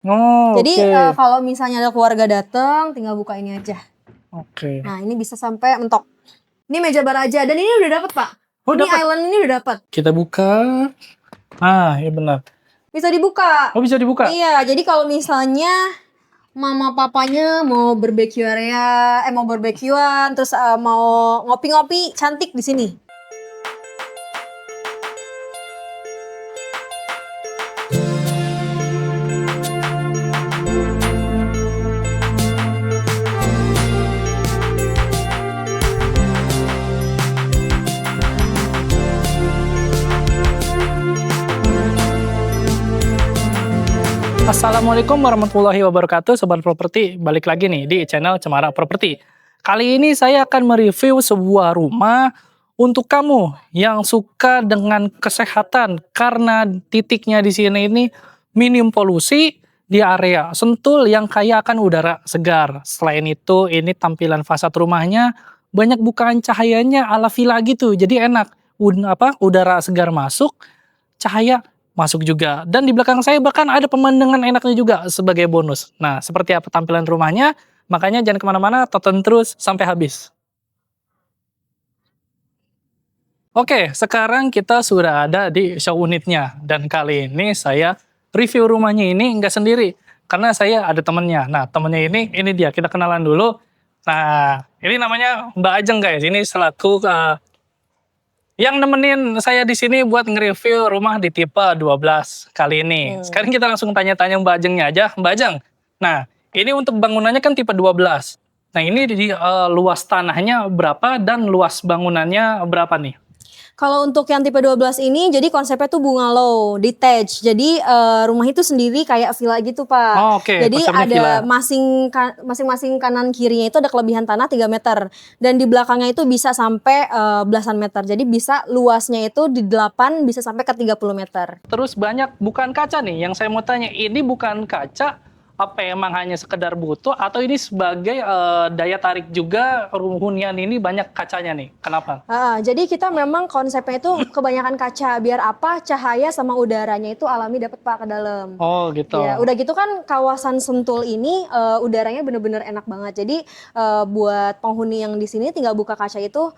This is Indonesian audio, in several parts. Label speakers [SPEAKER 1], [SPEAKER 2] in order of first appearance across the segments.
[SPEAKER 1] Oh,
[SPEAKER 2] Jadi
[SPEAKER 1] oke.
[SPEAKER 2] kalau misalnya ada keluarga datang, tinggal buka ini aja.
[SPEAKER 1] Oke.
[SPEAKER 2] Nah ini bisa sampai mentok. Ini meja bar aja dan ini udah dapat Pak.
[SPEAKER 1] Oh,
[SPEAKER 2] Ini
[SPEAKER 1] dapat.
[SPEAKER 2] island ini udah dapat.
[SPEAKER 1] Kita buka. Ah, iya benar.
[SPEAKER 2] Bisa dibuka.
[SPEAKER 1] Oh, bisa dibuka.
[SPEAKER 2] Iya, jadi kalau misalnya mama papanya mau barbeque area, mau barbekyuan, terus mau ngopi-ngopi cantik di sini.
[SPEAKER 1] Assalamualaikum warahmatullahi wabarakatuh, Sobat Properti. Balik lagi nih di channel Cemara Properti. Kali ini saya akan mereview sebuah rumah untuk kamu yang suka dengan kesehatan karena titiknya di sini ini minim polusi di area Sentul yang kaya akan udara segar. Selain itu, ini tampilan fasad rumahnya banyak bukaan cahayanya ala villa gitu. Jadi enak. Udara segar masuk, cahaya masuk juga. Dan di belakang saya bahkan ada pemandangan enaknya juga sebagai bonus. Nah, seperti apa tampilan rumahnya? Makanya jangan kemana-mana, tonton terus sampai habis. Oke, sekarang kita sudah ada di show unitnya. Dan kali ini saya review rumahnya ini nggak sendiri. Karena saya ada temennya. Nah, temennya ini dia. Kita kenalan dulu. Nah, ini namanya Mbak Ajeng guys. Ini selaku yang nemenin saya di sini buat nge-review rumah di tipe 12 kali ini. Sekarang kita langsung tanya-tanya Mbak Ajengnya aja. Mbak Ajeng, nah ini untuk bangunannya kan tipe 12. Nah ini di luas tanahnya berapa dan luas bangunannya berapa nih?
[SPEAKER 2] Kalau untuk yang tipe 12 ini, jadi konsepnya tuh bungalow, detached. Jadi rumah itu sendiri kayak villa gitu Pak.
[SPEAKER 1] Oh, oke,
[SPEAKER 2] Jadi
[SPEAKER 1] konsepnya villa.
[SPEAKER 2] ada masing-masing kanan kirinya itu ada kelebihan tanah 3 meter. Dan di belakangnya itu bisa sampai belasan meter. Jadi bisa luasnya itu di 8 bisa sampai ke 30 meter.
[SPEAKER 1] Terus banyak bukan kaca nih, yang saya mau tanya, ini bukan kaca, apa emang hanya sekedar butuh atau ini sebagai daya tarik juga hunian ini banyak kacanya nih? Kenapa?
[SPEAKER 2] Jadi kita memang konsepnya itu kebanyakan kaca. Biar apa? Cahaya sama udaranya itu alami dapat Pak ke dalam.
[SPEAKER 1] Oh gitu.
[SPEAKER 2] Ya, udah gitu kan kawasan Sentul ini udaranya bener-bener enak banget. Jadi buat penghuni yang di sini tinggal buka kaca itu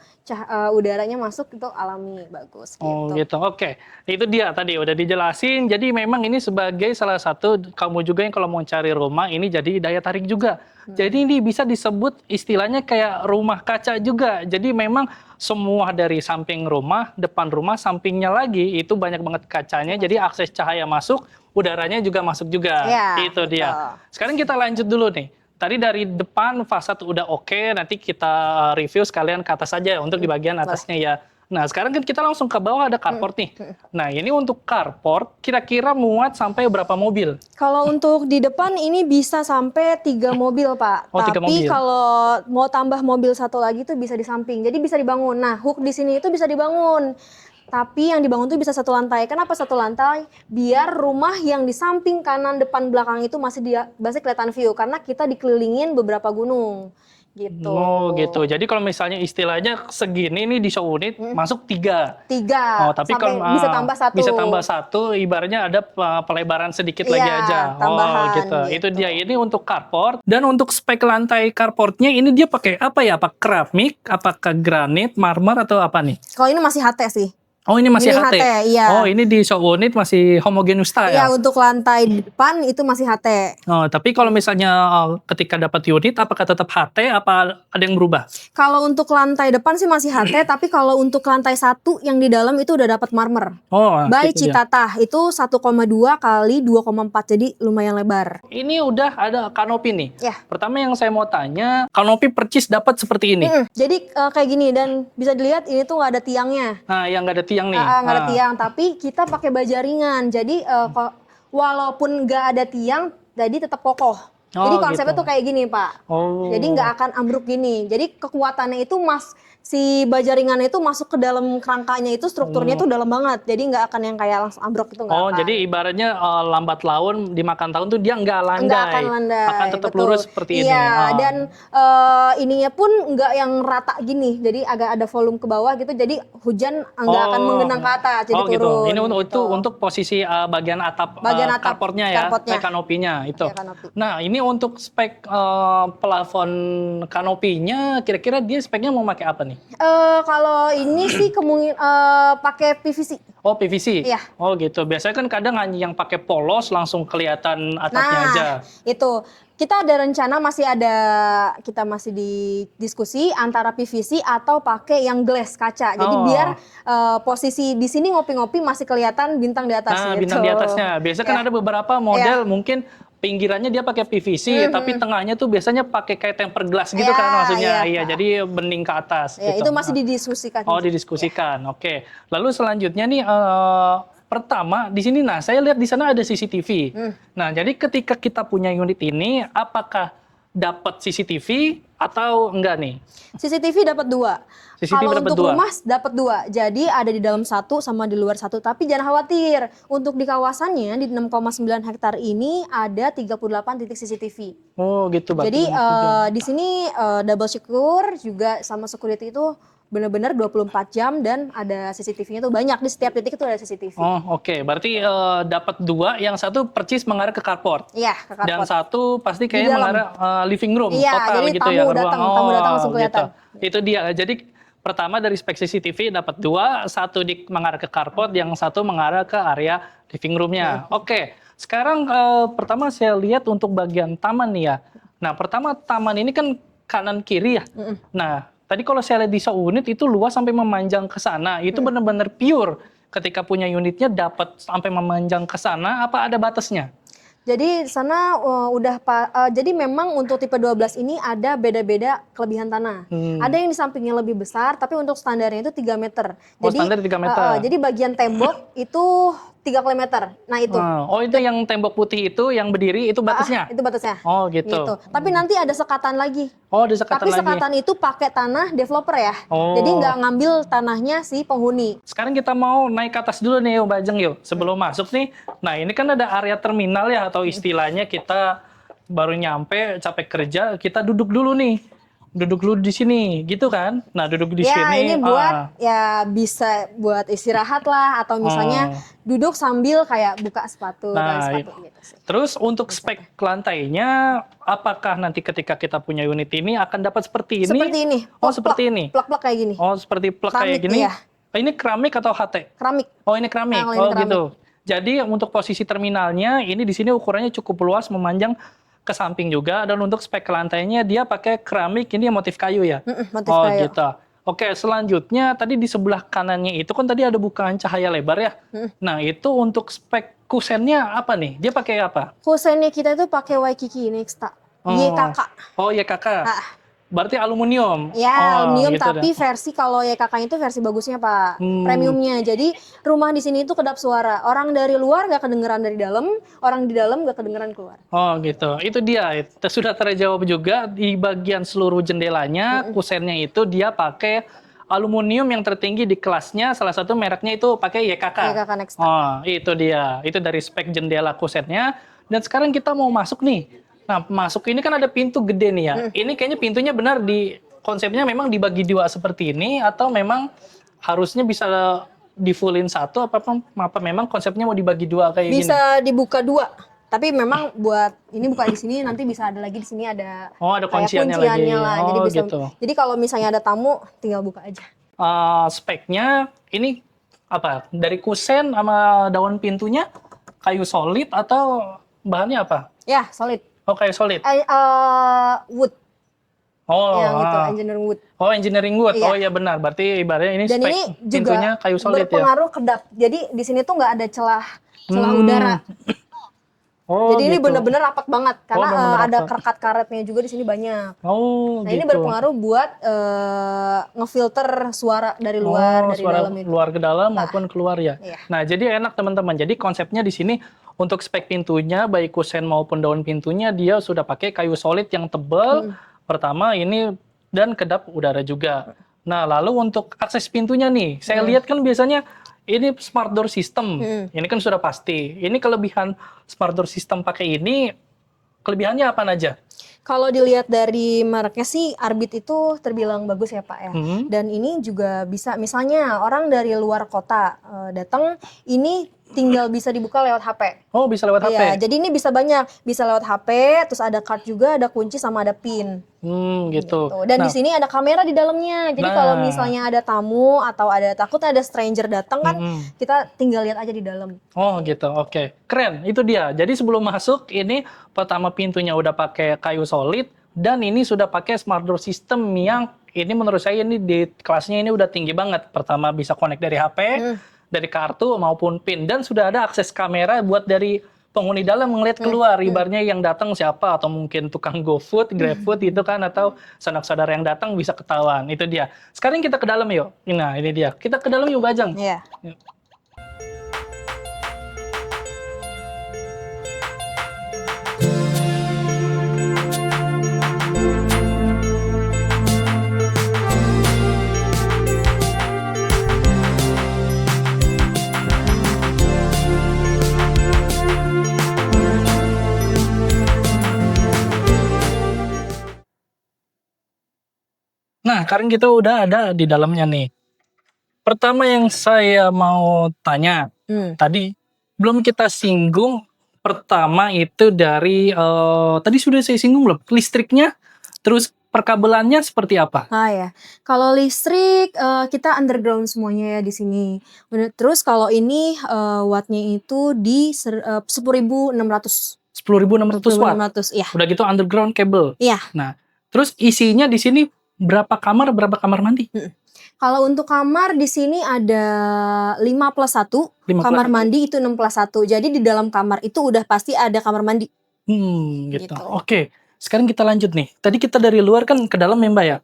[SPEAKER 2] udaranya masuk itu alami bagus
[SPEAKER 1] Oh
[SPEAKER 2] gitu.
[SPEAKER 1] gitu, oke. Itu dia tadi udah dijelasin, jadi memang ini sebagai salah satu kamu juga yang kalau mau cari rumah ini jadi daya tarik juga. Jadi ini bisa disebut istilahnya kayak rumah kaca juga. Jadi memang semua dari samping rumah, depan rumah, sampingnya lagi itu banyak banget kacanya. Jadi akses cahaya masuk, udaranya juga masuk juga.
[SPEAKER 2] Iya,
[SPEAKER 1] Itu dia.
[SPEAKER 2] betul.
[SPEAKER 1] Sekarang kita lanjut dulu nih. Tadi dari depan fasad udah oke, nanti kita review sekalian ke atas saja untuk di bagian atasnya ya. Nah, sekarang kan kita langsung ke bawah ada carport nih. Nah, ini untuk carport kira-kira muat sampai berapa mobil?
[SPEAKER 2] Kalau untuk di depan ini bisa sampai 3 mobil Pak.
[SPEAKER 1] Oh, 3
[SPEAKER 2] Tapi
[SPEAKER 1] mobil.
[SPEAKER 2] kalau mau tambah mobil satu lagi tuh bisa di samping. Jadi bisa dibangun. Nah, hook di sini itu bisa dibangun. Tapi yang dibangun tuh bisa satu lantai. Kenapa satu lantai? Biar rumah yang di samping kanan depan belakang itu masih kelihatan view karena kita dikelilingin beberapa gunung. Gitu.
[SPEAKER 1] Oh, gitu. Jadi kalau misalnya istilahnya segini nih di show unit masuk 3.
[SPEAKER 2] 3
[SPEAKER 1] Oh, tapi
[SPEAKER 2] sampai
[SPEAKER 1] kalau
[SPEAKER 2] bisa tambah 1.
[SPEAKER 1] bisa tambah 1, ibaratnya ada pelebaran sedikit lagi
[SPEAKER 2] Iya,
[SPEAKER 1] aja.
[SPEAKER 2] tambahan
[SPEAKER 1] Oh, gitu. Itu
[SPEAKER 2] gitu.
[SPEAKER 1] dia. Ini untuk carport. Dan untuk spek lantai carportnya ini dia pakai apa ya? Apa keramik? Apakah granit, marmer atau apa nih?
[SPEAKER 2] Kalau ini masih HT sih.
[SPEAKER 1] Oh, ini masih
[SPEAKER 2] Ini
[SPEAKER 1] HT.
[SPEAKER 2] HT, iya.
[SPEAKER 1] Oh, ini di show unit masih homogeneous style
[SPEAKER 2] Iya,
[SPEAKER 1] ya?
[SPEAKER 2] untuk lantai depan itu masih HT.
[SPEAKER 1] Oh, tapi kalau misalnya ketika dapat unit apakah tetap HT apa ada yang berubah?
[SPEAKER 2] Kalau untuk lantai depan sih masih HT, tapi kalau untuk lantai 1 yang di dalam itu udah dapat marmer.
[SPEAKER 1] Oh,
[SPEAKER 2] By
[SPEAKER 1] itu dia.
[SPEAKER 2] Citata itu 1,2 kali 2,4 jadi lumayan lebar.
[SPEAKER 1] Ini udah ada kanopi nih.
[SPEAKER 2] Ya.
[SPEAKER 1] Pertama yang saya mau tanya, kanopi percis dapat seperti ini.
[SPEAKER 2] Jadi kayak gini dan bisa dilihat ini tuh nggak ada tiangnya.
[SPEAKER 1] Nah, yang nggak ada tiang nih.
[SPEAKER 2] Nggak ada tiang, tapi kita pakai baja ringan. Jadi walaupun nggak ada tiang, jadi tetap kokoh. Jadi
[SPEAKER 1] Oh
[SPEAKER 2] konsepnya
[SPEAKER 1] gitu.
[SPEAKER 2] tuh kayak gini Pak.
[SPEAKER 1] Oh.
[SPEAKER 2] Jadi nggak akan ambruk gini. Jadi kekuatannya itu si baja ringannya itu masuk ke dalam kerangkanya itu strukturnya itu dalam banget. Jadi nggak akan yang kayak langsung ambruk itu nggak
[SPEAKER 1] Oh,
[SPEAKER 2] akan.
[SPEAKER 1] jadi ibaratnya lambat laun dimakan tahun tuh dia nggak
[SPEAKER 2] Nggak akan
[SPEAKER 1] landai, akan
[SPEAKER 2] landai,
[SPEAKER 1] tetap
[SPEAKER 2] betul.
[SPEAKER 1] lurus seperti ini.
[SPEAKER 2] Iya,
[SPEAKER 1] Oh.
[SPEAKER 2] dan ininya pun nggak yang rata gini. Jadi agak ada volume ke bawah gitu. Jadi hujan nggak akan menggenang ke atas, jadi
[SPEAKER 1] oh gitu.
[SPEAKER 2] turun.
[SPEAKER 1] Ini untuk
[SPEAKER 2] gitu.
[SPEAKER 1] untuk posisi bagian atap,
[SPEAKER 2] Bagian atap
[SPEAKER 1] carportnya ya,
[SPEAKER 2] carportnya.
[SPEAKER 1] kanopinya itu.
[SPEAKER 2] Ya, kanopi.
[SPEAKER 1] Nah, ini untuk spek plafon kanopinya, kira-kira dia speknya mau pakai apa nih?
[SPEAKER 2] Kalau ini sih kemungkinan pakai PVC.
[SPEAKER 1] Oh, PVC.
[SPEAKER 2] Iya.
[SPEAKER 1] Oh gitu. Biasanya kan kadang hanya yang pakai polos langsung kelihatan atapnya
[SPEAKER 2] Nah,
[SPEAKER 1] aja.
[SPEAKER 2] itu kita ada rencana kita masih di diskusi antara PVC atau pakai yang glass kaca. Jadi
[SPEAKER 1] Oh.
[SPEAKER 2] biar posisi di sini ngopi-ngopi masih kelihatan bintang di atas
[SPEAKER 1] Nah,
[SPEAKER 2] gitu.
[SPEAKER 1] bintang di atasnya. Biasanya kan
[SPEAKER 2] Ya.
[SPEAKER 1] ada beberapa model mungkin pinggirannya dia pakai PVC, tapi tengahnya tuh biasanya pakai kayak tempered glass gitu
[SPEAKER 2] Ya,
[SPEAKER 1] kan maksudnya.
[SPEAKER 2] iya.
[SPEAKER 1] Iya, jadi bening ke atas
[SPEAKER 2] Ya,
[SPEAKER 1] gitu.
[SPEAKER 2] itu masih didiskusikan.
[SPEAKER 1] Oh, didiskusikan. Oke. Lalu selanjutnya nih pertama di sini saya lihat di sana ada CCTV. Nah, jadi ketika kita punya unit ini apakah dapat CCTV atau enggak nih?
[SPEAKER 2] CCTV dapat 2.
[SPEAKER 1] CCTV
[SPEAKER 2] Kalau
[SPEAKER 1] dapat
[SPEAKER 2] untuk
[SPEAKER 1] 2.
[SPEAKER 2] rumah dapat 2. Jadi ada di dalam 1 sama di luar 1. Tapi jangan khawatir. Untuk di kawasannya di 6,9 hektar ini ada 38 titik CCTV.
[SPEAKER 1] Oh, gitu berarti.
[SPEAKER 2] Jadi di sini double secure juga sama security itu benar-benar 24 jam dan ada CCTV-nya tuh banyak di setiap titik itu ada CCTV.
[SPEAKER 1] Oh, oke. Berarti dapat 2, yang satu percis mengarah ke carport.
[SPEAKER 2] Iya, ke carport.
[SPEAKER 1] Dan satu pasti
[SPEAKER 2] Di
[SPEAKER 1] kayaknya
[SPEAKER 2] dalam.
[SPEAKER 1] mengarah living room
[SPEAKER 2] Iya,
[SPEAKER 1] total
[SPEAKER 2] jadi
[SPEAKER 1] gitu
[SPEAKER 2] tamu
[SPEAKER 1] ya.
[SPEAKER 2] datang,
[SPEAKER 1] ruang.
[SPEAKER 2] tamu datang langsung kelihatan.
[SPEAKER 1] Gitu. Itu dia. Jadi pertama dari spek CCTV dapat 2, satu mengarah ke carport, yang satu mengarah ke area living roomnya. Oke. Sekarang pertama saya lihat untuk bagian taman nih ya. Nah, pertama taman ini kan kanan kiri ya. Nah, tadi kalau saya lihat di unit itu luas sampai memanjang ke sana. Itu benar-benar pure. Ketika punya unitnya dapat sampai memanjang ke sana, apa ada batasnya?
[SPEAKER 2] Jadi sana jadi memang untuk tipe 12 ini ada beda-beda kelebihan tanah. Ada yang di sampingnya lebih besar, tapi untuk standarnya itu 3 meter.
[SPEAKER 1] Oh,
[SPEAKER 2] Jadi,
[SPEAKER 1] standar 3 meter.
[SPEAKER 2] Jadi bagian tembok itu 30 meter. Nah itu.
[SPEAKER 1] Oh, itu yang tembok putih itu, yang berdiri itu batasnya?
[SPEAKER 2] Itu batasnya.
[SPEAKER 1] Oh, gitu.
[SPEAKER 2] Tapi nanti ada sekatan lagi.
[SPEAKER 1] Oh, ada sekatan
[SPEAKER 2] Tapi
[SPEAKER 1] lagi.
[SPEAKER 2] sekatan itu pakai tanah developer ya.
[SPEAKER 1] Oh.
[SPEAKER 2] Jadi nggak ngambil tanahnya si penghuni.
[SPEAKER 1] Sekarang kita mau naik ke atas dulu nih, Om Bajeng yuk. Sebelum masuk nih, nah ini kan ada area terminal ya, atau istilahnya kita baru nyampe, capek kerja, kita duduk dulu nih. Duduk dulu di sini, gitu kan? Nah, duduk di
[SPEAKER 2] Ya
[SPEAKER 1] sini.
[SPEAKER 2] ini buat ya bisa buat istirahat lah atau misalnya duduk sambil kayak buka sepatu
[SPEAKER 1] Nah,
[SPEAKER 2] gitu sih.
[SPEAKER 1] Terus untuk spek lantainya, apakah nanti ketika kita punya unit ini akan dapat seperti ini?
[SPEAKER 2] Seperti ini.
[SPEAKER 1] Oh, seperti ini.
[SPEAKER 2] Plak-plak kayak gini.
[SPEAKER 1] Oh, seperti plek kayak
[SPEAKER 2] Keramik,
[SPEAKER 1] gini.
[SPEAKER 2] iya.
[SPEAKER 1] Oh, ini keramik atau HT?
[SPEAKER 2] Keramik.
[SPEAKER 1] Oh, ini keramik.
[SPEAKER 2] Nah, kalau ini
[SPEAKER 1] Oh,
[SPEAKER 2] keramik.
[SPEAKER 1] gitu. Jadi untuk posisi terminalnya ini di sini ukurannya cukup luas, memanjang ke samping juga, dan untuk spek lantainya dia pakai keramik, ini motif kayu ya.
[SPEAKER 2] Motif
[SPEAKER 1] Oh,
[SPEAKER 2] kayu.
[SPEAKER 1] gitu. Oke, selanjutnya tadi di sebelah kanannya itu kan tadi ada bukaan cahaya lebar ya. Nah, itu untuk spek kusennya apa nih? Dia pakai apa?
[SPEAKER 2] Kusennya kita itu pakai Waikiki Nexta. YKK.
[SPEAKER 1] Oh, YKK.
[SPEAKER 2] Ah.
[SPEAKER 1] Berarti aluminium.
[SPEAKER 2] Ya,
[SPEAKER 1] Oh,
[SPEAKER 2] aluminium
[SPEAKER 1] gitu
[SPEAKER 2] tapi
[SPEAKER 1] dah.
[SPEAKER 2] versi kalau YKK itu versi bagusnya Pak. Premiumnya. Jadi rumah di sini itu kedap suara. Orang dari luar gak kedengeran dari dalam, orang di dalam gak kedengeran keluar.
[SPEAKER 1] Oh gitu, itu dia. Sudah terjawab juga di bagian seluruh jendelanya, kusennya itu dia pakai aluminium yang tertinggi di kelasnya, salah satu mereknya itu pakai YKK.
[SPEAKER 2] YKK Nexta.
[SPEAKER 1] Oh, itu dia. Itu dari spek jendela kusennya. Dan sekarang kita mau masuk nih. Nah, masuk ini kan ada pintu gede nih ya. Ini kayaknya pintunya benar konsepnya memang dibagi 2 seperti ini, atau memang harusnya bisa di fullin 1, apa memang konsepnya mau dibagi 2 kayak gini?
[SPEAKER 2] Bisa dibuka 2. Tapi memang buat ini buka di sini nanti bisa ada lagi di sini ada
[SPEAKER 1] Oh, ada
[SPEAKER 2] kayak
[SPEAKER 1] kunciannya lagi.
[SPEAKER 2] lah. Jadi
[SPEAKER 1] Oh,
[SPEAKER 2] bisa.
[SPEAKER 1] gitu.
[SPEAKER 2] Jadi kalau misalnya ada tamu tinggal buka aja.
[SPEAKER 1] Speknya ini apa? Dari kusen sama daun pintunya kayu solid atau bahannya apa?
[SPEAKER 2] Ya, solid.
[SPEAKER 1] Oh, kayu solid.
[SPEAKER 2] Wood.
[SPEAKER 1] Oh,
[SPEAKER 2] Yang itu engineering wood.
[SPEAKER 1] oh, engineering wood.
[SPEAKER 2] Iya.
[SPEAKER 1] Oh iya benar. Berarti ibaratnya ini
[SPEAKER 2] Dan
[SPEAKER 1] spek
[SPEAKER 2] ini
[SPEAKER 1] pintunya
[SPEAKER 2] juga
[SPEAKER 1] kayu solid ya.
[SPEAKER 2] berpengaruh kedap. Jadi di sini tuh nggak ada celah udara.
[SPEAKER 1] Oh,
[SPEAKER 2] Jadi ini
[SPEAKER 1] gitu.
[SPEAKER 2] bener-bener rapat banget karena
[SPEAKER 1] bener-bener
[SPEAKER 2] ada
[SPEAKER 1] rapat.
[SPEAKER 2] kerekat karetnya juga di sini banyak.
[SPEAKER 1] Oh,
[SPEAKER 2] Nah
[SPEAKER 1] gitu.
[SPEAKER 2] ini berpengaruh buat ngefilter suara dari luar, dari
[SPEAKER 1] suara
[SPEAKER 2] dalam itu.
[SPEAKER 1] luar ke dalam maupun keluar ya.
[SPEAKER 2] Iya.
[SPEAKER 1] Nah, jadi enak teman-teman. Jadi konsepnya di sini Untuk spek pintunya, baik kusen maupun daun pintunya, dia sudah pakai kayu solid yang tebal. Pertama ini dan kedap udara juga. Nah, lalu untuk akses pintunya nih, saya lihat kan biasanya ini smart door system. Ini kan sudah pasti. Ini kelebihan smart door system pakai ini, kelebihannya apa aja?
[SPEAKER 2] Kalau dilihat dari mereknya sih Arbit itu terbilang bagus ya Pak ya. Dan ini juga bisa misalnya orang dari luar kota datang, ini tinggal bisa dibuka lewat HP.
[SPEAKER 1] Oh, bisa lewat HP?
[SPEAKER 2] Iya, jadi ini bisa banyak, bisa lewat HP, terus ada card juga, ada kunci sama ada pin.
[SPEAKER 1] Gitu.
[SPEAKER 2] Dan di sini ada kamera di dalamnya. Jadi kalau misalnya ada tamu atau ada takut ada stranger datang kan, kita tinggal lihat aja di dalam.
[SPEAKER 1] Oh gitu, oke. Keren, itu dia. Jadi sebelum masuk ini pertama pintunya udah pakai kayu solid dan ini sudah pakai smart door system yang ini menurut saya ini di kelasnya ini udah tinggi banget. Pertama bisa connect dari HP, dari kartu maupun PIN dan sudah ada akses kamera buat dari penghuni dalam ngelihat keluar, ibaratnya yang datang siapa atau mungkin tukang GoFood, GrabFood itu kan atau sanak saudara yang datang bisa ketahuan. Itu dia. Sekarang kita ke dalam yuk. Nah, ini dia. Kita ke dalam yuk, Bajang.
[SPEAKER 2] Iya.
[SPEAKER 1] Yuk. Nah, sekarang kita udah ada di dalamnya nih. Pertama yang saya mau tanya, tadi belum kita singgung, pertama itu dari, tadi sudah saya singgung belum? Listriknya, terus perkabelannya seperti apa?
[SPEAKER 2] Ya, kalau listrik kita underground semuanya ya di sini. Terus kalau ini wattnya itu di 10.600.
[SPEAKER 1] 10.600 watt.
[SPEAKER 2] 10.600, iya.
[SPEAKER 1] Udah gitu underground cable.
[SPEAKER 2] Iya.
[SPEAKER 1] Nah, terus isinya di sini berapa kamar mandi?
[SPEAKER 2] Kalau untuk kamar di sini ada 5+1,
[SPEAKER 1] 5+1.
[SPEAKER 2] kamar mandi itu 6+1. Jadi di dalam kamar itu udah pasti ada kamar mandi.
[SPEAKER 1] Gitu. Oke, sekarang kita lanjut nih. Tadi kita dari luar kan ke dalam ya Mbak ya?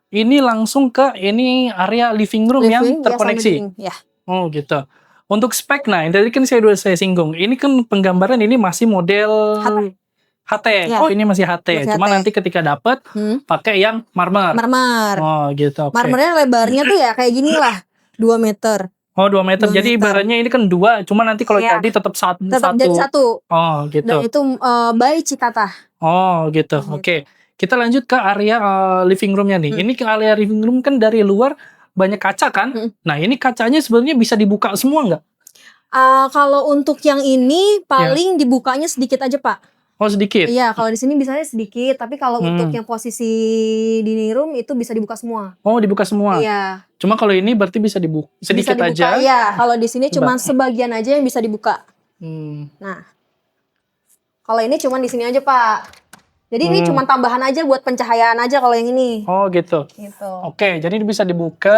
[SPEAKER 1] Ini langsung ke ini area living room yang terkoneksi?
[SPEAKER 2] Ya.
[SPEAKER 1] Oh gitu. Untuk spek, nah tadi kan saya singgung. Ini kan penggambaran ini masih model HT.
[SPEAKER 2] Ya.
[SPEAKER 1] Oh ini masih HT. Cuma nanti ketika dapat pakai yang marmer.
[SPEAKER 2] Marmer.
[SPEAKER 1] Oh gitu. Okay.
[SPEAKER 2] Marmernya lebarnya tuh ya kayak gini lah, 2 meter.
[SPEAKER 1] Oh 2 meter. Jadi ibaratnya ini kan 2, cuma nanti kalau jadi tetap satu.
[SPEAKER 2] Tetap jadi 1.
[SPEAKER 1] Oh gitu.
[SPEAKER 2] Dan itu by Cikata.
[SPEAKER 1] Oh gitu. Oke. Kita lanjut ke area living roomnya nih. Ini ke area living room kan dari luar banyak kaca kan? Nah ini kacanya sebenarnya bisa dibuka semua nggak?
[SPEAKER 2] Kalau untuk yang ini paling dibukanya sedikit aja Pak.
[SPEAKER 1] Oh sedikit?
[SPEAKER 2] Iya, kalau di sini bisanya sedikit, tapi kalau untuk yang posisi dining room itu bisa dibuka semua.
[SPEAKER 1] Oh dibuka semua?
[SPEAKER 2] Iya.
[SPEAKER 1] Cuma kalau ini berarti bisa dibuka sedikit
[SPEAKER 2] bisa dibuka,
[SPEAKER 1] aja?
[SPEAKER 2] Iya, kalau di sini cuma sebagian aja yang bisa dibuka. Nah, kalau ini cuma di sini aja Pak. Jadi ini cuma tambahan aja buat pencahayaan aja kalau yang ini.
[SPEAKER 1] Oh gitu. Oke, jadi bisa dibuka.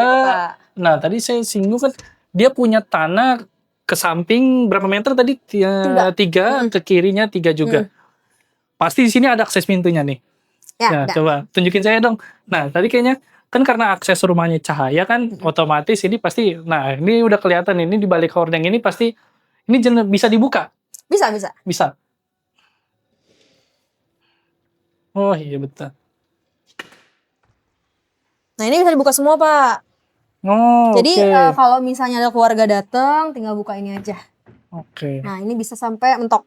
[SPEAKER 1] Nah tadi saya singgung kan dia punya tanah ke samping berapa meter tadi? 3, ke kirinya 3 juga. Pasti di sini ada akses pintunya nih.
[SPEAKER 2] Ya,
[SPEAKER 1] coba tunjukin saya dong. Nah tadi kayaknya kan karena akses rumahnya cahaya kan otomatis ini pasti. Nah ini udah kelihatan ini di balik hordeng ini pasti ini bisa dibuka. Bisa. Oh iya betul.
[SPEAKER 2] Nah ini bisa dibuka semua Pak.
[SPEAKER 1] Oh,
[SPEAKER 2] jadi kalau misalnya ada keluarga datang, tinggal buka ini aja. Nah ini bisa sampai mentok.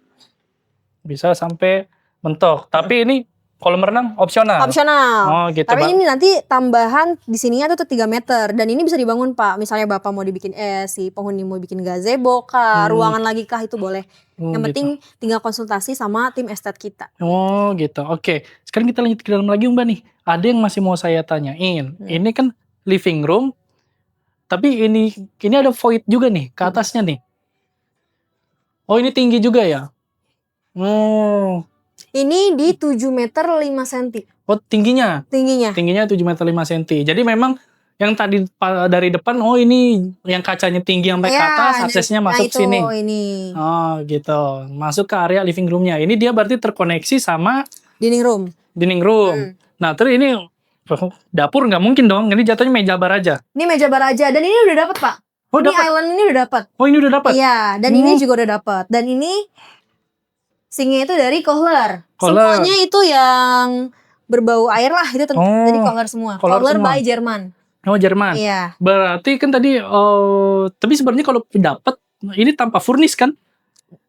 [SPEAKER 1] Bisa sampai mentok. Tapi ini kolam renang opsional. Oh gitu.
[SPEAKER 2] Tapi ini nanti tambahan di sininya tuh 3 meter dan ini bisa dibangun Pak. Misalnya Bapak mau dibikin si penghuni mau bikin gazebo kah, ruangan lagi kah itu boleh. Yang penting tinggal konsultasi sama tim estet kita.
[SPEAKER 1] Oh gitu. Oke. Sekarang kita lanjut ke dalam lagi Mbak nih. Ada yang masih mau saya tanyain. Ini kan living room. Tapi ini ada void juga nih ke atasnya nih. Oh ini tinggi juga ya? Oh.
[SPEAKER 2] Ini di 7 meter 5 cm.
[SPEAKER 1] Oh tingginya?
[SPEAKER 2] Tingginya
[SPEAKER 1] 7 meter 5 cm. Jadi memang yang tadi dari depan, oh ini yang kacanya tinggi sampai ke atas, aksesnya masuk sini.
[SPEAKER 2] Ini.
[SPEAKER 1] Oh gitu, masuk ke area living roomnya. Ini dia berarti terkoneksi sama
[SPEAKER 2] dining room.
[SPEAKER 1] Nah terus ini dapur nggak mungkin dong, ini jatuhnya meja bar aja.
[SPEAKER 2] Ini meja bar aja, dan ini udah dapat Pak.
[SPEAKER 1] Oh,
[SPEAKER 2] ini island ini udah dapat.
[SPEAKER 1] Oh ini udah dapat?
[SPEAKER 2] Iya, dan ini juga udah dapat. Dan ini Sinknya itu dari Kohler.
[SPEAKER 1] Kohler.
[SPEAKER 2] Semuanya itu yang berbau air lah, itu dari Kohler semua.
[SPEAKER 1] Kohler semua.
[SPEAKER 2] by Jerman.
[SPEAKER 1] Oh, Jerman.
[SPEAKER 2] Iya.
[SPEAKER 1] Berarti kan tadi tapi sebenarnya kalau dapat ini tanpa furnis kan?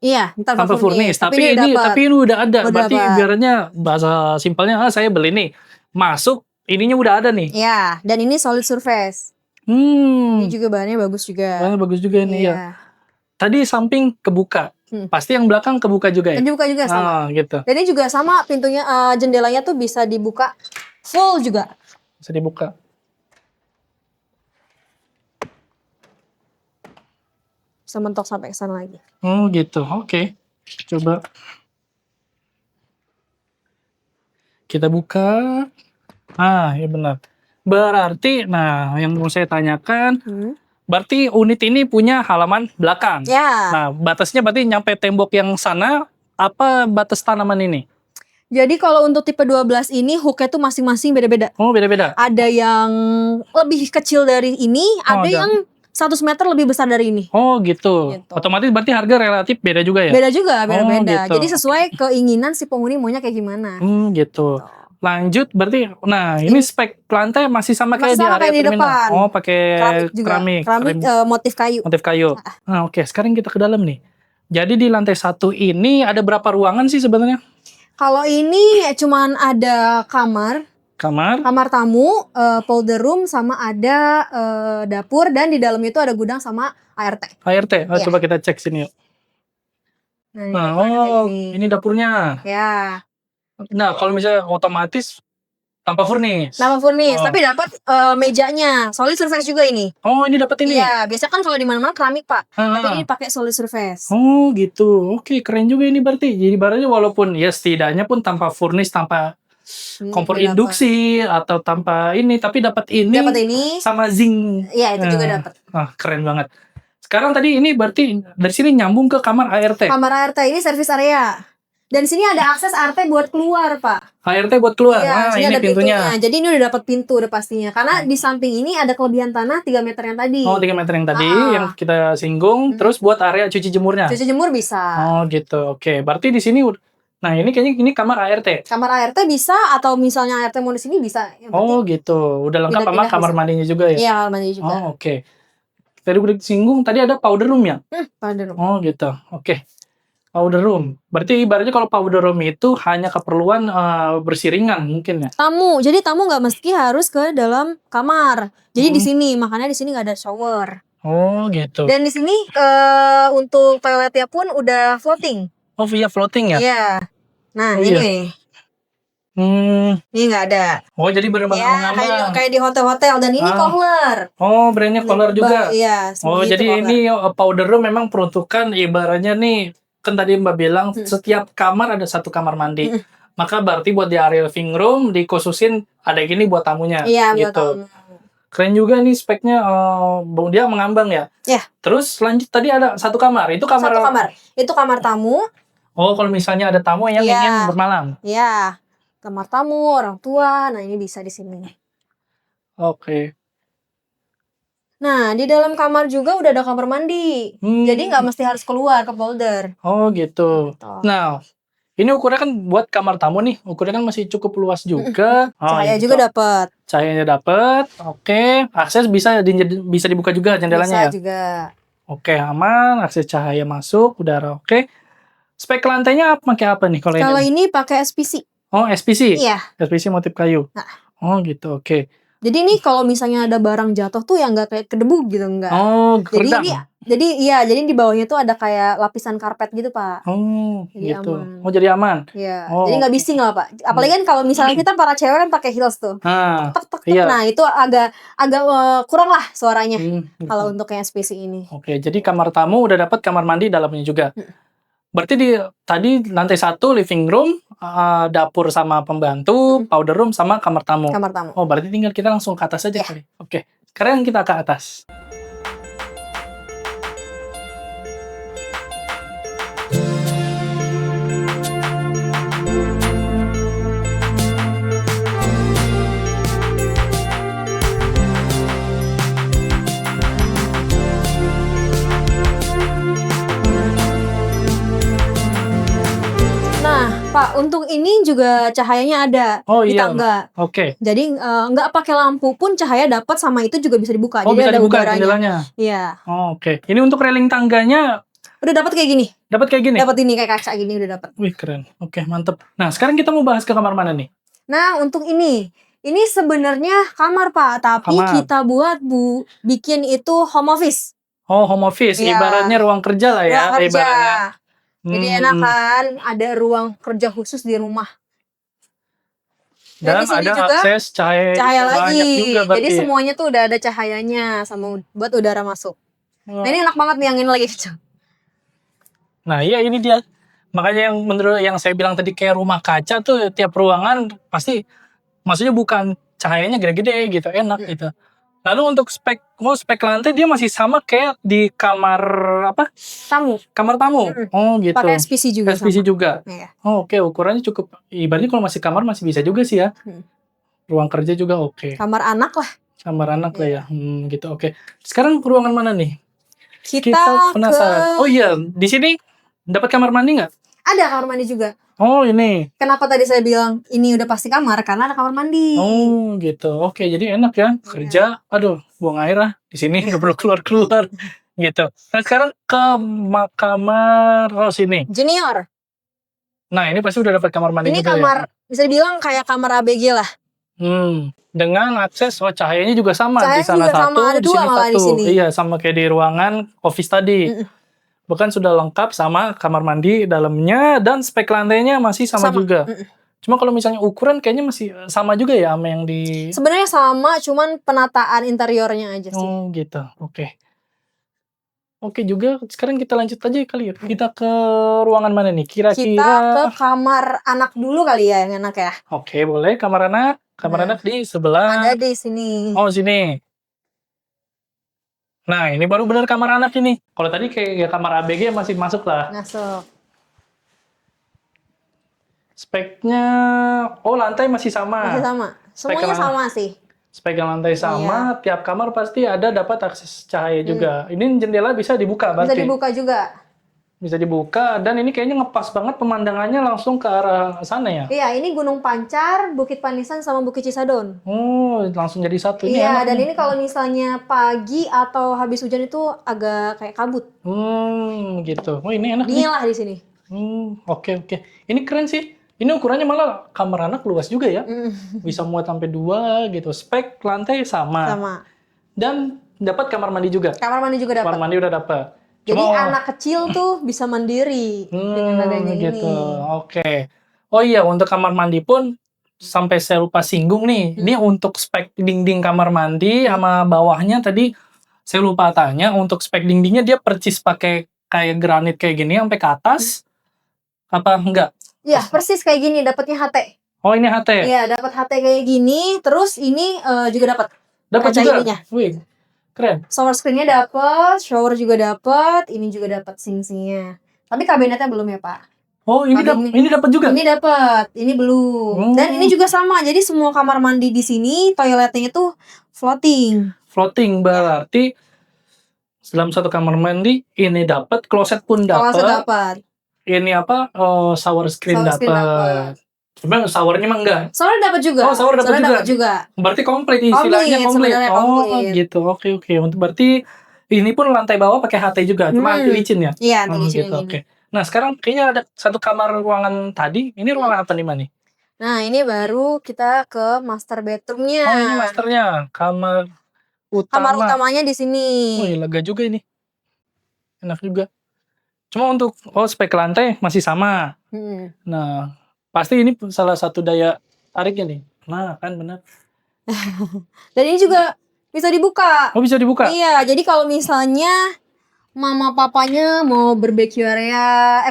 [SPEAKER 2] Iya,
[SPEAKER 1] Tanpa furnis. Tapi ini udah ada. Berarti ibaratnya bahasa simpelnya saya beli nih. Masuk ininya udah ada nih.
[SPEAKER 2] Iya, dan ini solid surface. Ini juga bahannya bagus juga.
[SPEAKER 1] Bahannya bagus juga ini ya. Tadi samping kebuka. Pasti yang belakang kebuka juga ya?
[SPEAKER 2] Kebuka juga sama.
[SPEAKER 1] Gitu.
[SPEAKER 2] Dan ini juga sama pintunya, jendelanya tuh bisa dibuka full juga.
[SPEAKER 1] Bisa dibuka.
[SPEAKER 2] Bisa mentok sampai ke sana lagi.
[SPEAKER 1] Oh gitu, oke. Coba. Kita buka. Ya benar. Berarti, yang mau saya tanyakan, berarti unit ini punya halaman belakang.
[SPEAKER 2] Ya.
[SPEAKER 1] Nah, batasnya berarti nyampe tembok yang sana, apa batas tanaman ini?
[SPEAKER 2] Jadi kalau untuk tipe 12 ini hooknya tuh masing-masing beda-beda.
[SPEAKER 1] Oh, beda-beda.
[SPEAKER 2] Ada yang lebih kecil dari ini, ada yang 100 meter lebih besar dari ini.
[SPEAKER 1] Oh gitu. Otomatis berarti harga relatif beda juga ya?
[SPEAKER 2] Beda juga, beda-beda.
[SPEAKER 1] Gitu.
[SPEAKER 2] Jadi sesuai keinginan si penghuni maunya kayak gimana.
[SPEAKER 1] Gitu. Lanjut berarti, ini spek lantai masih sama kayak di area
[SPEAKER 2] di
[SPEAKER 1] terminal.
[SPEAKER 2] depan.
[SPEAKER 1] Oh, pakai keramik
[SPEAKER 2] motif kayu.
[SPEAKER 1] Motif kayu. Oke, sekarang kita ke dalam nih. Jadi di lantai 1 ini ada berapa ruangan sih sebenarnya?
[SPEAKER 2] Kalau ini cuman ada kamar tamu, powder room, sama ada dapur, dan di dalam itu ada gudang sama ART.
[SPEAKER 1] ART. Coba kita cek sini yuk. Ini dapurnya.
[SPEAKER 2] Ya.
[SPEAKER 1] Nah, kalau misalnya otomatis tanpa furnis.
[SPEAKER 2] Tapi dapat mejanya. Solid surface juga ini.
[SPEAKER 1] Oh, ini dapat ini.
[SPEAKER 2] Iya, biasa kan kalau di mana-mana keramik, Pak. Tapi ini pakai solid surface.
[SPEAKER 1] Oh, gitu. Oke, keren juga ini berarti. Jadi barangnya walaupun ya setidaknya pun tanpa furnis, tanpa kompor induksi atau tanpa ini, tapi dapat ini sama zinc.
[SPEAKER 2] Iya, itu juga dapat.
[SPEAKER 1] Keren banget. Sekarang tadi ini berarti dari sini nyambung ke kamar ART.
[SPEAKER 2] Kamar ART ini service area. Dan di sini ada akses ART buat keluar, Pak.
[SPEAKER 1] ART buat keluar.
[SPEAKER 2] Iya,
[SPEAKER 1] ini
[SPEAKER 2] ada
[SPEAKER 1] pintunya.
[SPEAKER 2] Jadi ini udah dapat pintu udah pastinya. Karena di samping ini ada kelebihan tanah 3 meter yang tadi.
[SPEAKER 1] Oh, 3 meter yang tadi yang kita singgung. Terus buat area cuci jemurnya.
[SPEAKER 2] Cuci jemur bisa.
[SPEAKER 1] Oh, gitu. Oke, berarti di sini ini kayaknya ini kamar ART.
[SPEAKER 2] Kamar ART bisa, atau misalnya ART mau di sini bisa.
[SPEAKER 1] Oh, gitu. Udah lengkap sama kamar mandinya juga ya?
[SPEAKER 2] Iya, kamar mandinya juga.
[SPEAKER 1] Oh, oke. Tadi udah disinggung, tadi ada powder room ya?
[SPEAKER 2] Powder room.
[SPEAKER 1] Oh, gitu. Oke. Powder room. Berarti ibaratnya kalau powder room itu hanya keperluan bersih ringan mungkin ya?
[SPEAKER 2] Tamu. Jadi tamu nggak mesti harus ke dalam kamar. Jadi di sini, makanya di sini nggak ada shower.
[SPEAKER 1] Oh, gitu.
[SPEAKER 2] Dan di sini untuk toiletnya pun udah floating.
[SPEAKER 1] Oh, via floating ya?
[SPEAKER 2] Iya. Nah, ini. Ini nggak ada.
[SPEAKER 1] Oh, jadi benar-benar mengambang.
[SPEAKER 2] Kayak di hotel-hotel, dan ini Kohler.
[SPEAKER 1] Oh, brandnya Kohler juga.
[SPEAKER 2] Iya.
[SPEAKER 1] Oh, jadi ini powder room memang peruntukan ibaratnya nih, kan tadi Mbak bilang setiap kamar ada satu kamar mandi. Maka berarti buat di area living room dikhususin ada gini buat tamunya.
[SPEAKER 2] Iya,
[SPEAKER 1] gitu. Keren juga nih speknya, dia mengambang ya.
[SPEAKER 2] Iya.
[SPEAKER 1] Terus lanjut tadi ada satu kamar. Itu kamar.
[SPEAKER 2] Satu kamar. Itu kamar tamu.
[SPEAKER 1] Oh, kalau misalnya ada tamu yang ingin bermalam.
[SPEAKER 2] Iya. Kamar tamu, orang tua. Nah, ini bisa di sini.
[SPEAKER 1] Oke.
[SPEAKER 2] Nah, di dalam kamar juga udah ada kamar mandi. Jadi nggak mesti harus keluar ke polder.
[SPEAKER 1] Oh, gitu. Nah, ini ukurannya kan buat kamar tamu nih. Ukurannya kan masih cukup luas juga.
[SPEAKER 2] Cahaya juga dapat.
[SPEAKER 1] Cahayanya dapat. Oke. Akses bisa dibuka juga jendelanya ya?
[SPEAKER 2] Bisa juga.
[SPEAKER 1] Oke, aman. Akses cahaya masuk, udara oke. Spek lantainya pakai apa nih
[SPEAKER 2] kalau ini pakai SPC.
[SPEAKER 1] Oh, SPC?
[SPEAKER 2] Iya.
[SPEAKER 1] SPC motif kayu. Oh, gitu. Oke.
[SPEAKER 2] Jadi ini kalau misalnya ada barang jatuh tuh yang nggak kayak kedebu gitu, enggak.
[SPEAKER 1] Oh, keredam.
[SPEAKER 2] Jadi di bawahnya tuh ada kayak lapisan karpet gitu, Pak.
[SPEAKER 1] Oh,
[SPEAKER 2] jadi
[SPEAKER 1] gitu.
[SPEAKER 2] Aman.
[SPEAKER 1] Oh, jadi aman.
[SPEAKER 2] Iya. Jadi nggak bising lah, Pak. Apalagi kan kalau misalnya kita para cewek kan pakai heels tuh. Tek. Nah, itu agak kurang lah suaranya kalau untuk yang SPC ini.
[SPEAKER 1] Oke, jadi kamar tamu udah dapat kamar mandi dalamnya juga. Berarti tadi lantai 1 living room, dapur sama pembantu, powder room sama kamar tamu.
[SPEAKER 2] Kamar tamu.
[SPEAKER 1] Oh, berarti tinggal kita langsung ke atas aja kali. Oke. Sekarang kita ke atas.
[SPEAKER 2] untuk ini juga cahayanya ada
[SPEAKER 1] Oh
[SPEAKER 2] di
[SPEAKER 1] iya,
[SPEAKER 2] tangga.
[SPEAKER 1] oke.
[SPEAKER 2] Jadi nggak pakai lampu pun cahaya dapat, sama itu juga bisa dibuka.
[SPEAKER 1] Oh
[SPEAKER 2] Jadi
[SPEAKER 1] bisa
[SPEAKER 2] ada
[SPEAKER 1] dibuka
[SPEAKER 2] udaranya.
[SPEAKER 1] jendelanya.
[SPEAKER 2] Iya.
[SPEAKER 1] Oh, oke. Ini untuk railing tangganya
[SPEAKER 2] Udah dapat kayak gini.
[SPEAKER 1] dapat kayak gini.
[SPEAKER 2] Dapat ini kayak kaca gini udah dapat.
[SPEAKER 1] Wih keren. Oke mantep. Nah sekarang kita mau bahas ke kamar mana nih?
[SPEAKER 2] Nah, untuk ini sebenarnya kamar Pak, tapi
[SPEAKER 1] Kamar.
[SPEAKER 2] kita buat bikin itu home office.
[SPEAKER 1] Oh home office,
[SPEAKER 2] Iya.
[SPEAKER 1] ibaratnya ruang kerja lah ya,
[SPEAKER 2] Ruang kerja.
[SPEAKER 1] ibaratnya.
[SPEAKER 2] Jadi enak kan, ada ruang kerja khusus di rumah.
[SPEAKER 1] Dan
[SPEAKER 2] di sini
[SPEAKER 1] ada
[SPEAKER 2] juga
[SPEAKER 1] akses cahaya
[SPEAKER 2] lagi.
[SPEAKER 1] banyak juga berarti.
[SPEAKER 2] Jadi semuanya tuh udah ada cahayanya sama buat udara masuk.
[SPEAKER 1] Oh.
[SPEAKER 2] Nah, ini enak banget nih, yang ini lagi kecil.
[SPEAKER 1] Nah iya ini dia. Makanya yang menurut yang saya bilang tadi kayak rumah kaca tuh tiap ruangan pasti maksudnya bukan cahayanya gede-gede gitu, enak gitu. Lalu untuk spek lantai dia masih sama kayak di kamar apa? Kamar tamu. Oh gitu.
[SPEAKER 2] Pakai SPC juga.
[SPEAKER 1] SPC juga.
[SPEAKER 2] Iya.
[SPEAKER 1] Oh oke, ukurannya cukup. Ibaratnya kalau masih kamar masih bisa juga sih ya. Ruang kerja juga oke.
[SPEAKER 2] Kamar anak lah.
[SPEAKER 1] Kamar anak lah ya. Gitu oke. Sekarang ruangan mana nih?
[SPEAKER 2] Kita
[SPEAKER 1] penasaran. Oh iya, di sini dapat kamar mandi nggak?
[SPEAKER 2] Ada kamar mandi juga.
[SPEAKER 1] Oh ini.
[SPEAKER 2] Kenapa tadi saya bilang ini udah pasti kamar? Karena ada kamar mandi.
[SPEAKER 1] Oh gitu. Oke, jadi enak ya kerja. Aduh, buang air lah di sini nggak perlu keluar gitu. Nah sekarang ke kamar sini.
[SPEAKER 2] Junior.
[SPEAKER 1] Nah ini pasti udah dapat kamar mandi
[SPEAKER 2] Ini
[SPEAKER 1] juga
[SPEAKER 2] kamar
[SPEAKER 1] ya.
[SPEAKER 2] bisa dibilang kayak kamar ABG lah.
[SPEAKER 1] Dengan akses cahayanya juga sama di sana
[SPEAKER 2] juga
[SPEAKER 1] satu,
[SPEAKER 2] sama, ada
[SPEAKER 1] di
[SPEAKER 2] dua
[SPEAKER 1] sini
[SPEAKER 2] malah
[SPEAKER 1] satu.
[SPEAKER 2] di sini.
[SPEAKER 1] Iya, sama kayak di ruangan office tadi. Bahkan sudah lengkap sama kamar mandi dalamnya dan spek lantainya masih sama juga. Cuma kalau misalnya ukuran kayaknya masih sama juga ya sama yang di.
[SPEAKER 2] Sebenarnya sama, cuman penataan interiornya aja sih.
[SPEAKER 1] Oh gitu, oke. Oke juga, sekarang kita lanjut aja kali ya. Kita ke ruangan mana nih? Kira-kira.
[SPEAKER 2] Kita ke kamar anak dulu kali ya, yang enak ya.
[SPEAKER 1] Oke, boleh. Kamar anak. Kamar anak di sebelah.
[SPEAKER 2] Ada di sini.
[SPEAKER 1] Oh, sini. Nah, ini baru benar kamar anak ini. Kalau tadi kayak kamar ABG masih masuk lah.
[SPEAKER 2] Masuk.
[SPEAKER 1] Speknya, lantai masih sama.
[SPEAKER 2] Masih sama. Semuanya sama sih.
[SPEAKER 1] Spek lantai sama, tiap kamar pasti ada dapat akses cahaya juga. Ini jendela bisa dibuka berarti.
[SPEAKER 2] Bisa dibuka juga.
[SPEAKER 1] Bisa dibuka, dan ini kayaknya ngepas banget pemandangannya langsung ke arah sana ya?
[SPEAKER 2] Iya, ini Gunung Pancar, Bukit Panisan, sama Bukit Cisadon.
[SPEAKER 1] Oh, langsung jadi satu. Ini
[SPEAKER 2] iya,
[SPEAKER 1] enak
[SPEAKER 2] dan
[SPEAKER 1] nih.
[SPEAKER 2] ini kalau misalnya pagi atau habis hujan itu agak kayak kabut.
[SPEAKER 1] Gitu. Oh, ini enak
[SPEAKER 2] Dingin
[SPEAKER 1] nih.
[SPEAKER 2] lah di sini.
[SPEAKER 1] Oke. Ini keren sih. Ini ukurannya malah kamar anak luas juga ya. Bisa muat sampai 2 gitu. Spek lantai sama. Dan dapat kamar mandi juga.
[SPEAKER 2] Kamar mandi juga dapat.
[SPEAKER 1] Kamar mandi udah dapat.
[SPEAKER 2] Jadi anak kecil tuh bisa mandiri dengan adanya
[SPEAKER 1] gitu.
[SPEAKER 2] ini.
[SPEAKER 1] Oke. Oh iya, untuk kamar mandi pun sampai saya lupa singgung nih. Ini untuk spek dinding kamar mandi sama bawahnya tadi saya lupa tanya. Untuk spek dindingnya dia percis pakai kayak granit kayak gini sampai ke atas. Apa enggak?
[SPEAKER 2] Iya, persis kayak gini, dapatnya HT.
[SPEAKER 1] Oh, ini HT.
[SPEAKER 2] Iya, dapat HT kayak gini, terus ini juga dapat.
[SPEAKER 1] Dapat
[SPEAKER 2] kaca
[SPEAKER 1] juga.
[SPEAKER 2] ininya.
[SPEAKER 1] Wih. Keren.
[SPEAKER 2] Shower screen-nya dapat, shower juga dapat, ini juga dapat sink-sinknya. Tapi kabinetnya belum ya, Pak.
[SPEAKER 1] Oh, ini dapat juga.
[SPEAKER 2] Ini dapat, ini belum. Dan ini juga sama. Jadi semua kamar mandi di sini toiletnya itu floating.
[SPEAKER 1] Floating berarti dalam satu kamar mandi ini dapat, kloset pun dapat.
[SPEAKER 2] Kloset dapat.
[SPEAKER 1] Ini apa? Shower screen dapat. Cuma showernya mah enggak.
[SPEAKER 2] Shower dapat juga.
[SPEAKER 1] Oh, shower dapat juga. Berarti komplit istilahnya komplit. Oh, gitu. Oke. Untuk berarti ini pun lantai bawah pakai HT juga, cuma anti licin ya?
[SPEAKER 2] Iya, anti licin
[SPEAKER 1] gitu. Oke. Nah, sekarang kayaknya ada satu kamar ruangan tadi. Ini ruangan apa nih, Mani?
[SPEAKER 2] Nah, ini baru kita ke master bedroom-nya.
[SPEAKER 1] Oh, ini masternya. Kamar utama.
[SPEAKER 2] Kamar utamanya di sini.
[SPEAKER 1] Wih, lega juga ini. Enak juga. Cuma untuk spek lantai masih sama. Nah, pasti ini salah satu daya tariknya nih. Nah, kan benar.
[SPEAKER 2] Dan ini juga bisa dibuka.
[SPEAKER 1] Oh, bisa dibuka?
[SPEAKER 2] Iya, jadi kalau misalnya mama papanya mau barbekyuan,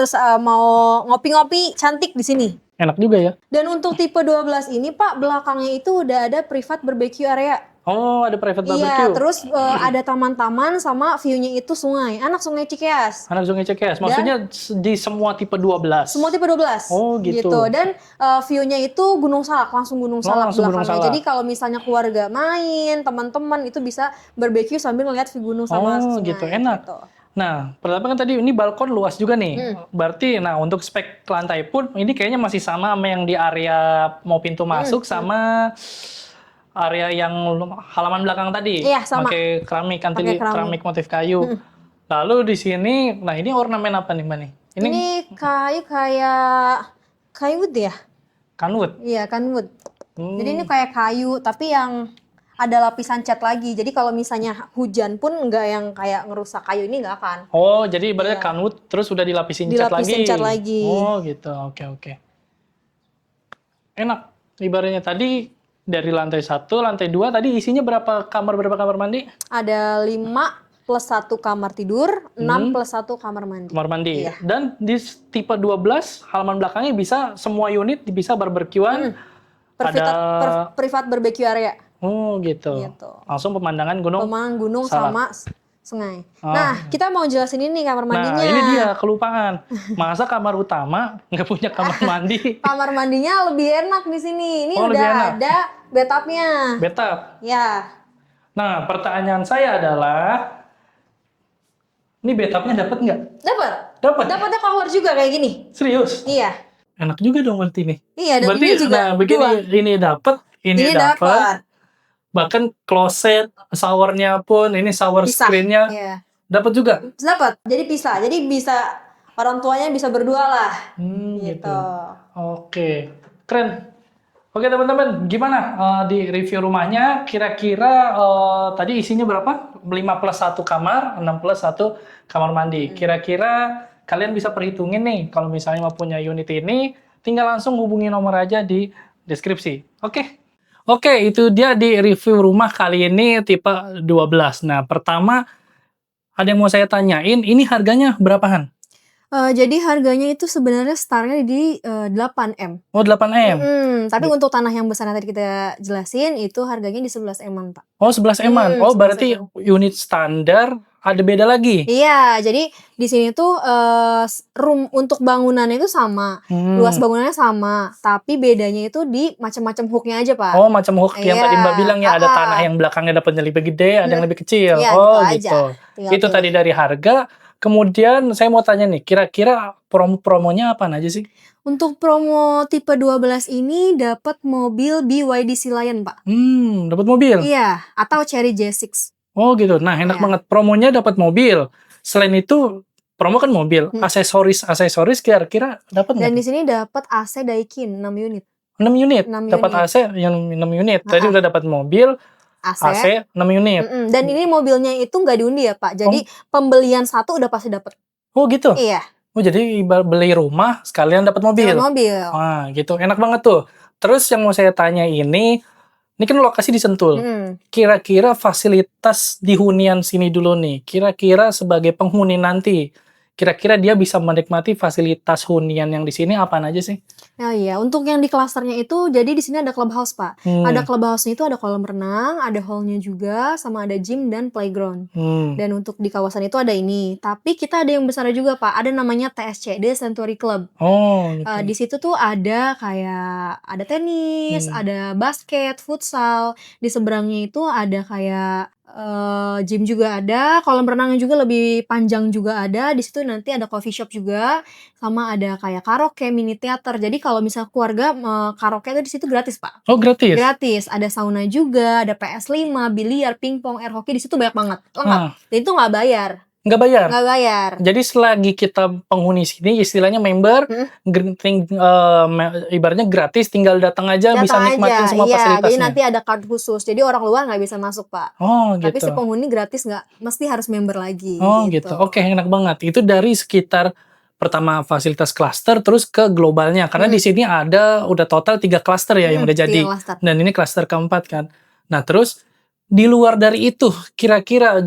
[SPEAKER 2] terus mau ngopi-ngopi cantik di sini.
[SPEAKER 1] Enak juga ya.
[SPEAKER 2] Dan untuk tipe 12 ini, Pak, belakangnya itu udah ada private barbecue area.
[SPEAKER 1] Oh, ada private barbecue.
[SPEAKER 2] Iya, terus ada taman-taman sama view-nya itu sungai. Anak Sungai Cikeas.
[SPEAKER 1] Anak Sungai Cikeas. Maksudnya di semua tipe 12.
[SPEAKER 2] Semua tipe 12.
[SPEAKER 1] Oh, gitu.
[SPEAKER 2] Dan view-nya itu Gunung Salak, langsung Gunung Salak belakangnya. Jadi kalau misalnya keluarga main, teman-teman itu bisa barbecue sambil ngeliat view Gunung sama sungai.
[SPEAKER 1] Gitu, enak.
[SPEAKER 2] Gitu.
[SPEAKER 1] Nah, pertama kan tadi ini balkon luas juga nih. Berarti, nah untuk spek lantai pun ini kayaknya masih sama yang di area mau pintu masuk sama area yang halaman belakang tadi.
[SPEAKER 2] Iya, sama.
[SPEAKER 1] Pakai keramik,
[SPEAKER 2] Pakai keramik.
[SPEAKER 1] keramik motif kayu. Lalu di sini, nah ini ornamen apa nih Mbak nih?
[SPEAKER 2] Ini kayu kayak kayu wood ya?
[SPEAKER 1] Kanwood.
[SPEAKER 2] Iya, kan wood. Jadi ini kayak kayu, tapi yang ada lapisan cat lagi. Jadi kalau misalnya hujan pun nggak yang kayak ngerusak kayu ini nggak akan.
[SPEAKER 1] Oh, jadi ibaratnya kanwood terus udah dilapisin cat lagi.
[SPEAKER 2] Dilapisin cat lagi.
[SPEAKER 1] Oh, gitu. Oke. Enak. Ibaratnya tadi dari lantai 1, lantai 2 tadi isinya berapa kamar mandi?
[SPEAKER 2] Ada 5 plus 1 kamar tidur, 6 plus 1 kamar mandi.
[SPEAKER 1] Kamar mandi.
[SPEAKER 2] Iya.
[SPEAKER 1] Dan di tipe 12 halaman belakangnya bisa semua unit bisa barbekyuan.
[SPEAKER 2] Privat barbecue area.
[SPEAKER 1] Oh, gitu.
[SPEAKER 2] Gitu.
[SPEAKER 1] Langsung pemandangan gunung.
[SPEAKER 2] Pemandangan gunung sama sungai. Nah, kita mau jelasin ini kamar mandinya.
[SPEAKER 1] Nah, ini dia kelupaan. Masa kamar utama nggak punya kamar mandi?
[SPEAKER 2] Kamar mandinya lebih enak di sini. Ini
[SPEAKER 1] Oh, lebih
[SPEAKER 2] udah
[SPEAKER 1] enak.
[SPEAKER 2] ada bathtubnya.
[SPEAKER 1] Bathtub.
[SPEAKER 2] Ya.
[SPEAKER 1] Nah, pertanyaan saya adalah, ini bathtubnya dapat nggak?
[SPEAKER 2] Dapat.
[SPEAKER 1] Dapat.
[SPEAKER 2] Dapatnya shower juga kayak gini.
[SPEAKER 1] Serius?
[SPEAKER 2] Iya.
[SPEAKER 1] Enak juga dong berarti nih.
[SPEAKER 2] Iya, dan
[SPEAKER 1] Berarti
[SPEAKER 2] ini juga
[SPEAKER 1] nah, begini,
[SPEAKER 2] dua.
[SPEAKER 1] ini dapat, ini
[SPEAKER 2] Ini
[SPEAKER 1] dapat.
[SPEAKER 2] dapat.
[SPEAKER 1] Bahkan kloset, showernya pun, ini shower
[SPEAKER 2] Pisah.
[SPEAKER 1] screen-nya
[SPEAKER 2] Iya.
[SPEAKER 1] dapat juga.
[SPEAKER 2] Dapat. Jadi pisah. Jadi bisa orang tuanya bisa berdua lah.
[SPEAKER 1] Gitu.
[SPEAKER 2] Gitu.
[SPEAKER 1] Oke, keren. Oke teman-teman, gimana di review rumahnya? Kira-kira tadi isinya berapa? 5 plus 1 kamar, 6 plus 1 kamar mandi. Kira-kira kalian bisa perhitungin nih, kalau misalnya mau punya unit ini, tinggal langsung hubungi nomor aja di deskripsi. Oke, itu dia di review rumah kali ini tipe 12. Nah, pertama ada yang mau saya tanyain, ini harganya berapaan?
[SPEAKER 2] Jadi harganya itu sebenarnya startnya di 8M.
[SPEAKER 1] Oh, 8M.
[SPEAKER 2] Tapi untuk tanah yang besar yang tadi kita jelasin itu harganya di 11M-an, Pak.
[SPEAKER 1] Oh, 11M-an. Oh, berarti unit standar ada beda lagi.
[SPEAKER 2] Iya, jadi di sini tuh room untuk bangunannya itu sama, luas bangunannya sama, tapi bedanya itu di macam-macam hooknya aja, Pak.
[SPEAKER 1] Oh, macam hook yang tadi Mbak
[SPEAKER 2] Iya.
[SPEAKER 1] bilang ya, ada tanah yang belakangnya dapatnya lebih gede, ada yang lebih kecil.
[SPEAKER 2] Iya,
[SPEAKER 1] Oh,
[SPEAKER 2] gitu aja.
[SPEAKER 1] gitu.
[SPEAKER 2] Tinggal
[SPEAKER 1] Itu
[SPEAKER 2] pilih.
[SPEAKER 1] tadi dari harga. Kemudian saya mau tanya nih, kira-kira promonya apa aja sih?
[SPEAKER 2] Untuk promo tipe 12 ini dapat mobil BYD Sea Lion, Pak.
[SPEAKER 1] Dapat mobil.
[SPEAKER 2] Iya, atau Chery J6.
[SPEAKER 1] Oh, gitu. Nah, enak
[SPEAKER 2] Iya.
[SPEAKER 1] banget. Promonya dapat mobil. Selain itu, promo kan mobil. Aksesoris kira-kira dapat nggak?
[SPEAKER 2] Dan di sini dapat AC Daikin 6 unit.
[SPEAKER 1] 6 unit.
[SPEAKER 2] 6
[SPEAKER 1] Dapat
[SPEAKER 2] unit.
[SPEAKER 1] AC yang 6 unit. Tadi udah dapat mobil, AC 6 unit.
[SPEAKER 2] Dan ini mobilnya itu nggak diundi ya, Pak. Jadi pembelian satu udah pasti dapat.
[SPEAKER 1] Oh, gitu.
[SPEAKER 2] Iya,
[SPEAKER 1] Oh, jadi beli rumah sekalian dapat mobil.
[SPEAKER 2] dapat mobil.
[SPEAKER 1] Wah, gitu. Enak banget tuh. Terus yang mau saya tanya ini kan lokasi di Sentul. Kira-kira fasilitas di hunian sini dulu nih. Kira-kira sebagai penghuni nanti, kira-kira dia bisa menikmati fasilitas hunian yang di sini apa aja sih?
[SPEAKER 2] Oh iya, untuk yang di klasternya itu, jadi di sini ada clubhouse, Pak. Ada clubhouse-nya itu ada kolam renang, ada hall-nya juga, sama ada gym dan playground. Dan untuk di kawasan itu ada ini. Tapi kita ada yang besar juga, Pak. Ada namanya TSC, The Century Club.
[SPEAKER 1] Oh, gitu.
[SPEAKER 2] Di situ tuh ada kayak ada tenis, ada basket, futsal. Di seberangnya itu ada kayak gym juga ada, kolam renangnya juga lebih panjang juga ada. Di situ nanti ada coffee shop juga, sama ada kayak karaoke, mini teater. Jadi kalau misalnya keluarga karaoke itu di situ gratis, Pak.
[SPEAKER 1] Oh, gratis.
[SPEAKER 2] Gratis. Ada sauna juga, ada PS5, biliar, pingpong, air hoki, di situ banyak banget. Lengkap. Dan itu nggak bayar.
[SPEAKER 1] Nggak bayar?
[SPEAKER 2] Nggak bayar.
[SPEAKER 1] Jadi selagi kita penghuni sini, istilahnya member, ibaratnya gratis, tinggal datang aja, bisa nikmatin semua fasilitasnya.
[SPEAKER 2] Jadi nanti ada card khusus. Jadi orang luar nggak bisa masuk, Pak.
[SPEAKER 1] Oh, gitu.
[SPEAKER 2] Tapi si penghuni gratis nggak, mesti harus member lagi.
[SPEAKER 1] Oh, gitu. Oke, enak banget. Itu dari sekitar pertama fasilitas klaster terus ke globalnya. Karena di sini ada udah total 3 klaster ya yang udah jadi.
[SPEAKER 2] 3 klaster.
[SPEAKER 1] Dan ini klaster keempat kan. Nah, terus di luar dari itu, kira-kira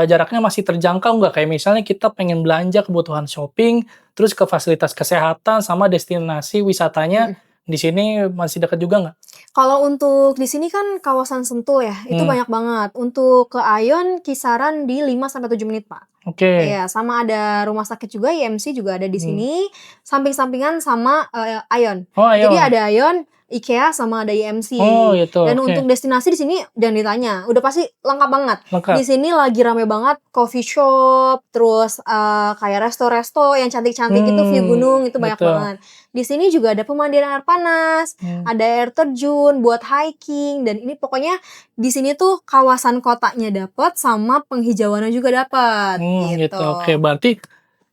[SPEAKER 1] jaraknya masih terjangkau nggak? Kayak misalnya kita pengen belanja kebutuhan shopping, terus ke fasilitas kesehatan sama destinasi wisatanya, di sini masih dekat juga nggak?
[SPEAKER 2] Kalau untuk di sini kan kawasan Sentul ya, itu banyak banget. Untuk ke Ayon kisaran di 5-7 menit, Pak.
[SPEAKER 1] Oke.
[SPEAKER 2] Iya, sama ada rumah sakit juga, IMC juga ada di
[SPEAKER 1] Hmm.
[SPEAKER 2] sini, samping-sampingan sama, Aeon.
[SPEAKER 1] Oh,
[SPEAKER 2] Jadi
[SPEAKER 1] Aeon.
[SPEAKER 2] ada Aeon, IKEA, sama ada IMC.
[SPEAKER 1] Oh, gitu.
[SPEAKER 2] Dan
[SPEAKER 1] Oke.
[SPEAKER 2] untuk destinasi di sini jangan ditanya, udah pasti lengkap banget.
[SPEAKER 1] Lengkap.
[SPEAKER 2] Di sini lagi rame banget coffee shop, terus kayak resto-resto yang cantik-cantik itu view gunung itu banyak
[SPEAKER 1] betul.
[SPEAKER 2] banget. Di sini juga ada pemandian air panas, ada air terjun buat hiking, dan ini pokoknya di sini tuh kawasan kotanya dapat sama penghijauannya juga dapat
[SPEAKER 1] Gitu.
[SPEAKER 2] gitu.
[SPEAKER 1] Oke, berarti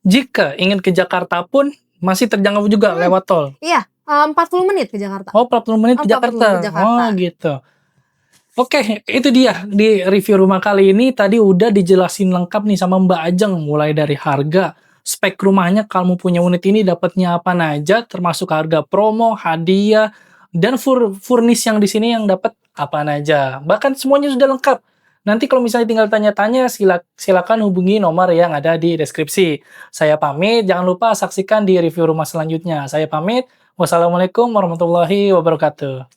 [SPEAKER 1] jika ingin ke Jakarta pun masih terjangkau juga lewat tol.
[SPEAKER 2] Iya, 40 menit ke Jakarta.
[SPEAKER 1] Oh, 40 menit ke
[SPEAKER 2] 40
[SPEAKER 1] Jakarta.
[SPEAKER 2] menit ke Jakarta.
[SPEAKER 1] Oh, gitu. Oke, itu dia di review rumah kali ini. Tadi udah dijelasin lengkap nih sama Mbak Ajeng, mulai dari harga, spek rumahnya, kamu punya unit ini dapatnya apa aja, termasuk harga promo, hadiah, dan furnish yang di sini yang dapat apa aja. Bahkan semuanya sudah lengkap. Nanti kalau misalnya tinggal tanya-tanya, silakan hubungi nomor yang ada di deskripsi. Saya pamit, jangan lupa saksikan di review rumah selanjutnya. Saya pamit. Wassalamualaikum warahmatullahi wabarakatuh.